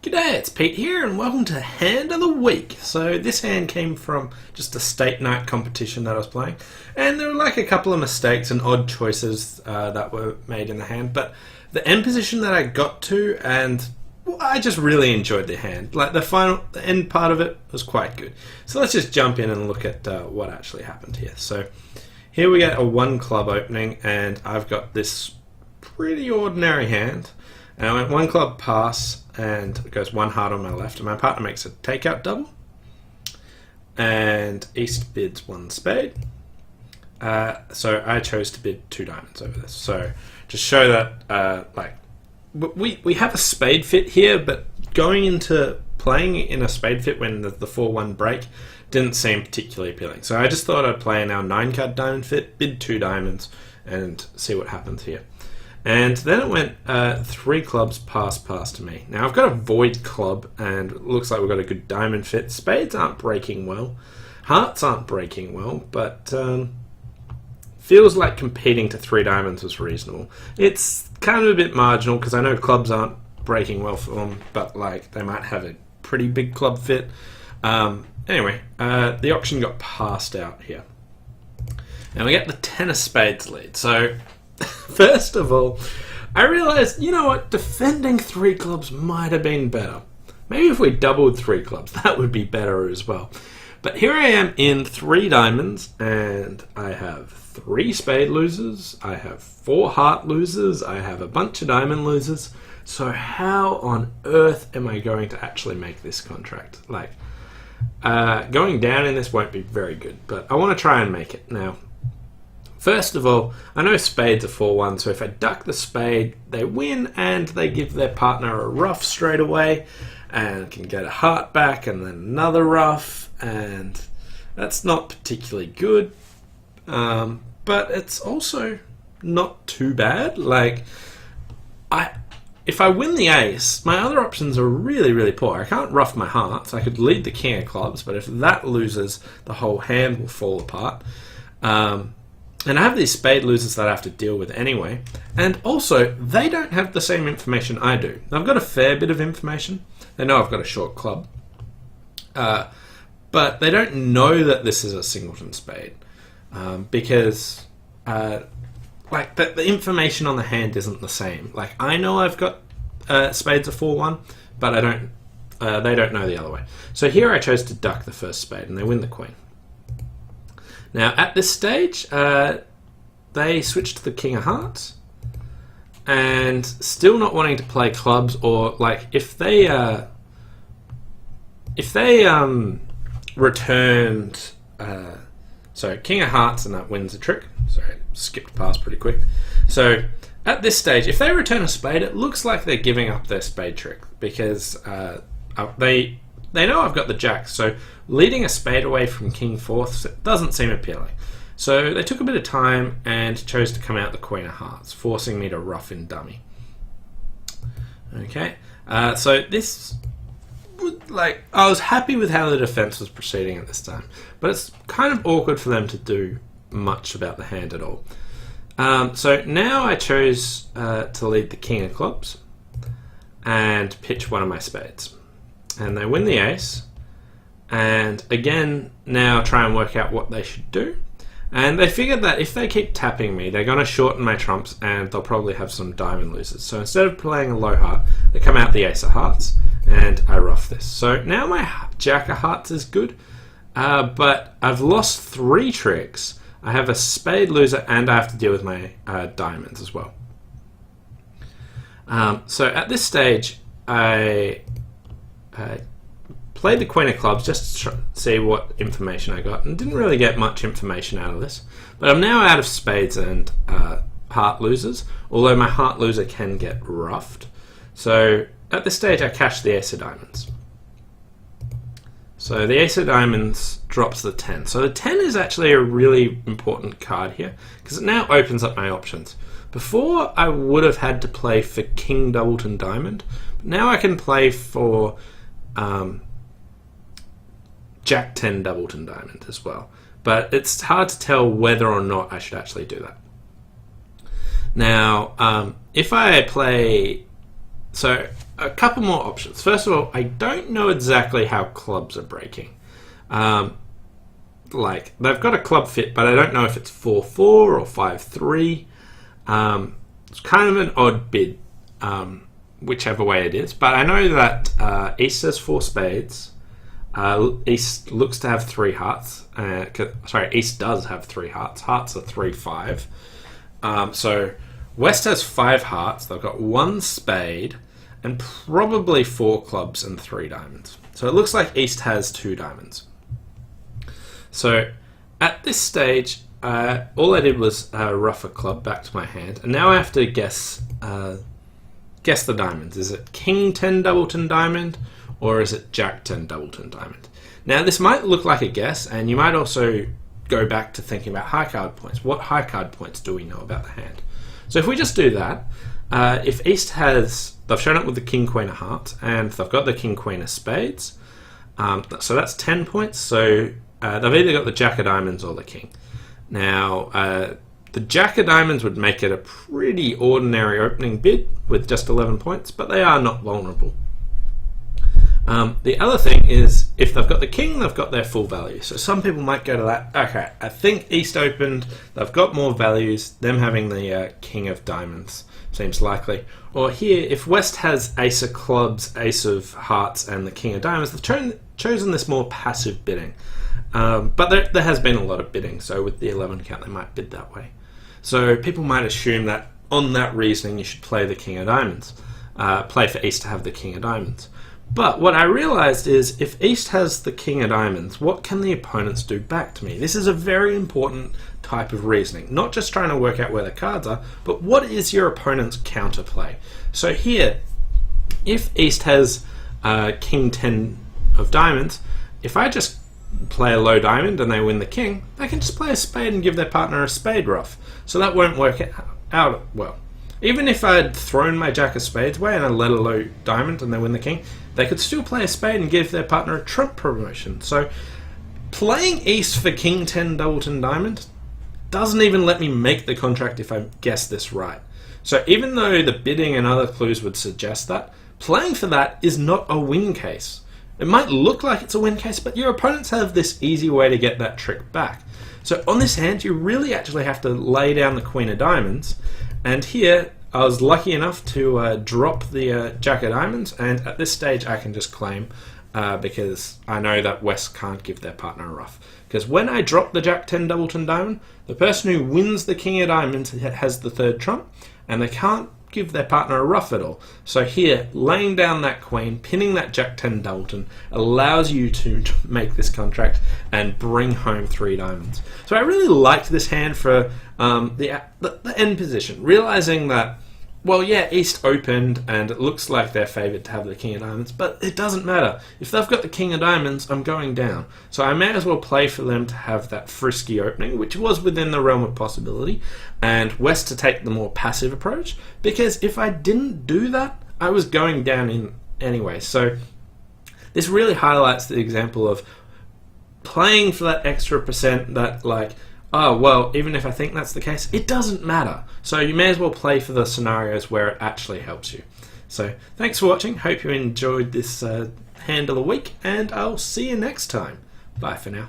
G'day, it's Pete here and welcome to Hand of the Week. So this hand came from just a state night competition that I was playing, and there were like a couple of mistakes and odd choices that were made in the hand, but the end position that I got to, and I just really enjoyed the hand. Like the end part of it was quite good. So let's just jump in and look at what actually happened here. So here we get a one club opening, and I've got this pretty ordinary hand. And I went one club pass, and it goes one heart on my left, and my partner makes a takeout double. And East bids one spade. So I chose to bid two diamonds over this. So to show that, we have a spade fit here, but going into playing in a spade fit when the 4-1 break didn't seem particularly appealing. So I just thought I'd play in our 9-card diamond fit, bid two diamonds, and see what happens here. And then it went 3 clubs pass to me. Now I've got a void club, and it looks like we've got a good diamond fit. Spades aren't breaking well. Hearts aren't breaking well, but feels like competing to 3 diamonds was reasonable. It's kind of a bit marginal because I know clubs aren't breaking well for them, but like they might have a pretty big club fit. Anyway, the auction got passed out here. And we get the 10 of spades lead. So first of all, I realised, you know what, defending 3 clubs might have been better. Maybe if we doubled 3 clubs, that would be better as well. But here I am in 3 diamonds, and I have 3 spade losers, I have 4 heart losers, I have a bunch of diamond losers. So how on earth am I going to actually make this contract? Like, going down in this won't be very good, but I want to try and make it. Now, first of all, I know spades are 4-1, so if I duck the spade, they win and they give their partner a ruff straight away and can get a heart back and then another ruff, and that's not particularly good, but it's also not too bad. Like, if I win the ace, my other options are really, really poor. I can't ruff my hearts. I could lead the king of clubs, but if that loses, the whole hand will fall apart. And I have these spade losers that I have to deal with anyway. And also, they don't have the same information I do. I've got a fair bit of information. They know I've got a short club. But they don't know that this is a singleton spade. Because the information on the hand isn't the same. Like, I know I've got spades are 4-1, but I don't. They don't know the other way. So here I chose to duck the first spade, and they win the queen. Now, at this stage, they switched to the king of hearts, and still not wanting to play clubs, or like if they returned, so king of hearts, and that wins the trick. Sorry, skipped past pretty quick. So at this stage, if they return a spade, it looks like they're giving up their spade trick because they know I've got the jack, so leading a spade away from king fourths doesn't seem appealing. So they took a bit of time and chose to come out the queen of hearts, forcing me to ruff in dummy. Okay, so this, like, I was happy with how the defense was proceeding at this time, but it's kind of awkward for them to do much about the hand at all. So now I chose to lead the king of clubs and pitch one of my spades. And they win the ace, and again now try and work out what they should do. And they figured that if they keep tapping me, they're going to shorten my trumps and they'll probably have some diamond losers. So instead of playing a low heart, they come out the ace of hearts, and I ruff this. So now my jack of hearts is good, but I've lost 3 tricks. I have a spade loser, and I have to deal with my diamonds as well. So at this stage, I played the queen of clubs just to see what information I got, and didn't really get much information out of this. But I'm now out of spades and heart losers, although my heart loser can get ruffed. So at this stage I cashed the ace of diamonds. So the ace of diamonds drops the 10. So the 10 is actually a really important card here, because it now opens up my options. Before I would have had to play for king doubleton diamond, but now I can play for Jack 10 doubleton diamond as well, but it's hard to tell whether or not I should actually do that. Now, if I play So a couple more options. First of all, I don't know exactly how clubs are breaking. Like, they've got a club fit, but I don't know if it's 4-4 or 5-3. It's kind of an odd bid, whichever way it is. But I know that East has 4 spades. East looks to have 3 hearts. Sorry, East does have 3 hearts. Hearts are 3-5. So West has 5 hearts. They've got 1 spade and probably 4 clubs and 3 diamonds. So it looks like East has 2 diamonds. So at this stage, all I did was rough a club back to my hand, and now I have to guess the diamonds. Is it King 10 doubleton diamond, or is it Jack 10 doubleton diamond? Now this might look like a guess, and you might also go back to thinking about high card points. What high card points do we know about the hand? So if we just do that, if East has, they've shown up with the King Queen of hearts, and they've got the King Queen of spades, so that's 10 points. So they've either got the Jack of diamonds or the King. Now, the Jack of diamonds would make it a pretty ordinary opening bid with just 11 points, but they are not vulnerable. The other thing is, if they've got the King, they've got their full value. So some people might go to that, okay, I think East opened, they've got more values, them having the King of diamonds seems likely. Or here, if West has Ace of clubs, Ace of hearts, and the King of diamonds, they've chosen this more passive bidding. But there has been a lot of bidding, so with the 11 count they might bid that way. So people might assume that on that reasoning you should play the King of diamonds, play for East to have the King of diamonds. But what I realised is, if East has the King of diamonds, what can the opponents do back to me? This is a very important type of reasoning, not just trying to work out where the cards are, but what is your opponent's counterplay? So here, if East has King 10 of diamonds, if I just play a low diamond and they win the King, they can just play a spade and give their partner a spade ruff. So that won't work out well. Even if I had thrown my Jack of spades away and I let a low diamond and they win the King, they could still play a spade and give their partner a trump promotion. So playing East for King 10 doubleton diamond doesn't even let me make the contract if I guess this right. So even though the bidding and other clues would suggest that, playing for that is not a win case. It might look like it's a win case, but your opponents have this easy way to get that trick back. So on this hand, you really actually have to lay down the Queen of diamonds. And here, I was lucky enough to drop the Jack of diamonds, and at this stage I can just claim, because I know that West can't give their partner a ruff. Because when I drop the Jack 10 doubleton diamond, the person who wins the King of diamonds has the 3rd trump, and they can't give their partner a ruff at all. So here, laying down that Queen, pinning that Jack 10 doubleton, allows you to make this contract and bring home 3 diamonds. So I really liked this hand for the end position, realizing that, well, yeah, East opened and it looks like they're favoured to have the King of diamonds, but it doesn't matter. If they've got the King of diamonds, I'm going down. So I may as well play for them to have that frisky opening, which was within the realm of possibility, and West to take the more passive approach, because if I didn't do that, I was going down in anyway. So this really highlights the example of playing for that extra percent that, like, oh, well, even if I think that's the case, it doesn't matter. So you may as well play for the scenarios where it actually helps you. So thanks for watching. Hope you enjoyed this hand of the week, and I'll see you next time. Bye for now.